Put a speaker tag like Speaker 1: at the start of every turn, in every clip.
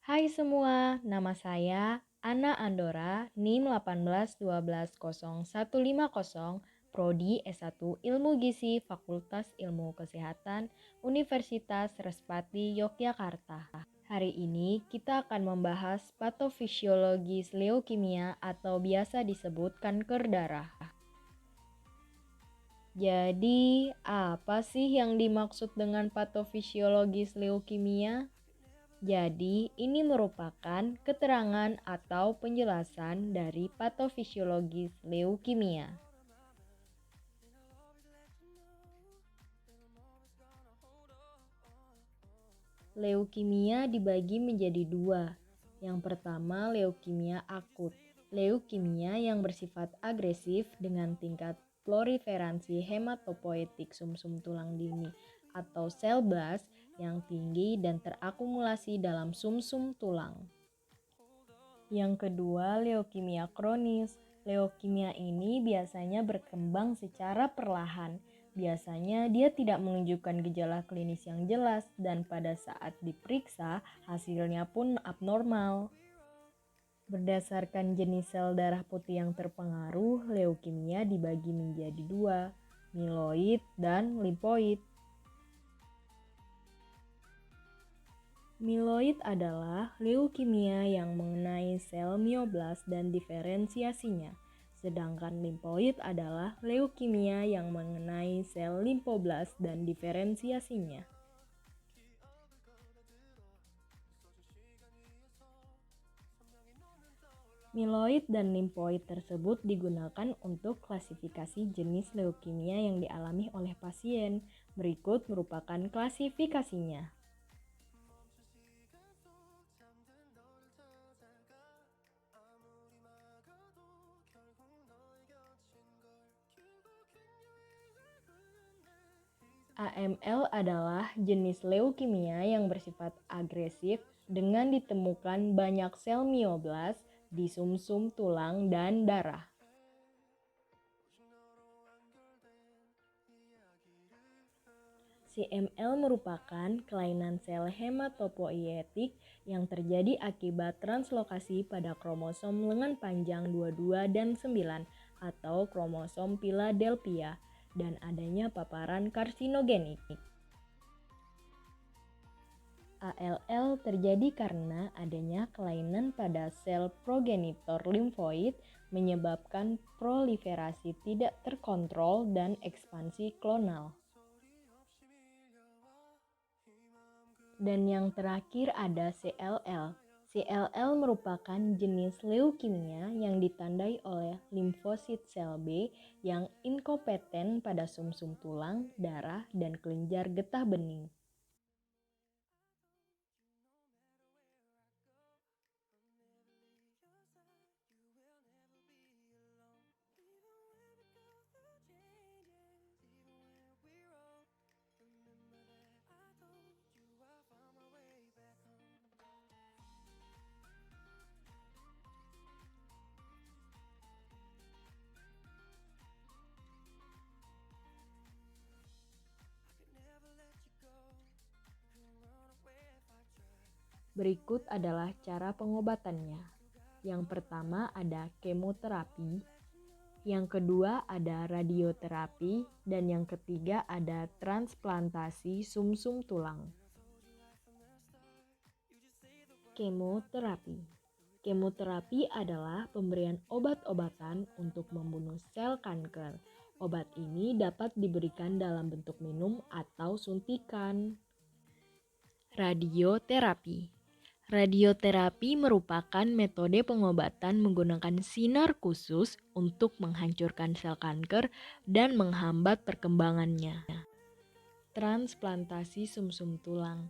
Speaker 1: Hai semua, nama saya Ana Andora, NIM 1812150, Prodi S1 Ilmu Gizi, Fakultas Ilmu Kesehatan, Universitas Respati Yogyakarta. Hari ini kita akan membahas patofisiologis leukemia atau biasa disebut kanker darah. Jadi, apa sih yang dimaksud dengan patofisiologis leukemia? Jadi, ini merupakan keterangan atau penjelasan dari patofisiologis leukemia. Leukemia dibagi menjadi dua. Yang pertama, leukemia akut. Leukemia yang bersifat agresif dengan tingkat proliferasi hematopoietik sumsum tulang dini atau sel blast yang tinggi dan terakumulasi dalam sumsum tulang. Yang kedua, leukemia kronis. Leukemia ini biasanya berkembang secara perlahan. Biasanya dia tidak menunjukkan gejala klinis yang jelas dan pada saat diperiksa hasilnya pun abnormal. Berdasarkan jenis sel darah putih yang terpengaruh, leukemia dibagi menjadi dua, mieloid dan limfoid. Mieloid adalah leukemia yang mengenai sel mioblas dan diferensiasinya, sedangkan limfoid adalah leukemia yang mengenai sel limfoblas dan diferensiasinya. Mieloid dan limfoid tersebut digunakan untuk klasifikasi jenis leukemia yang dialami oleh pasien. Berikut merupakan klasifikasinya. AML adalah jenis leukemia yang bersifat agresif dengan ditemukan banyak sel mioblas di sumsum tulang dan darah. CML merupakan kelainan sel hematopoietik yang terjadi akibat translokasi pada kromosom lengan panjang 22 dan 9 atau kromosom Philadelphia dan adanya paparan karsinogenik. ALL terjadi karena adanya kelainan pada sel progenitor limfoid menyebabkan proliferasi tidak terkontrol dan ekspansi klonal. Dan yang terakhir ada CLL. CLL merupakan jenis leukemia yang ditandai oleh limfosit sel B yang inkompeten pada sumsum tulang, darah, dan kelenjar getah bening. Berikut adalah cara pengobatannya. Yang pertama ada kemoterapi, yang kedua ada radioterapi, dan yang ketiga ada transplantasi sumsum tulang. Kemoterapi. Kemoterapi adalah pemberian obat-obatan untuk membunuh sel kanker. Obat ini dapat diberikan dalam bentuk minum atau suntikan. Radioterapi. Radioterapi merupakan metode pengobatan menggunakan sinar khusus untuk menghancurkan sel kanker dan menghambat perkembangannya. Transplantasi sumsum tulang.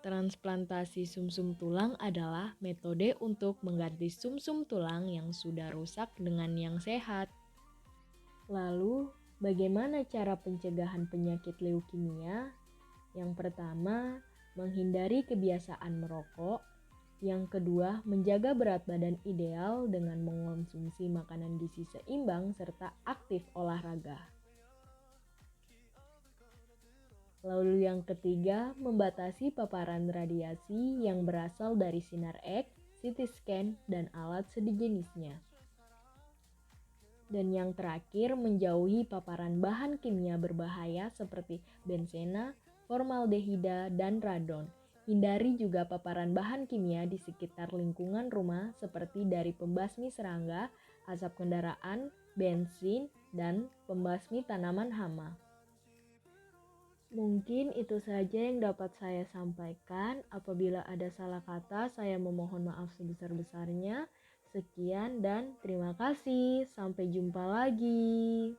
Speaker 1: Transplantasi sumsum tulang adalah metode untuk mengganti sumsum tulang yang sudah rusak dengan yang sehat. Lalu, bagaimana cara pencegahan penyakit leukemia? Yang pertama, menghindari kebiasaan merokok. Yang kedua, menjaga berat badan ideal dengan mengonsumsi makanan gizi seimbang serta aktif olahraga. Lalu yang ketiga, membatasi paparan radiasi yang berasal dari sinar X, CT scan, dan alat sejenisnya. Dan yang terakhir, menjauhi paparan bahan kimia berbahaya seperti bensena, formaldehida, dan radon. Hindari juga paparan bahan kimia di sekitar lingkungan rumah seperti dari pembasmi serangga, asap kendaraan, bensin, dan pembasmi tanaman hama. Mungkin itu saja yang dapat saya sampaikan. Apabila ada salah kata, saya memohon maaf sebesar-besarnya. Sekian dan terima kasih. Sampai jumpa lagi.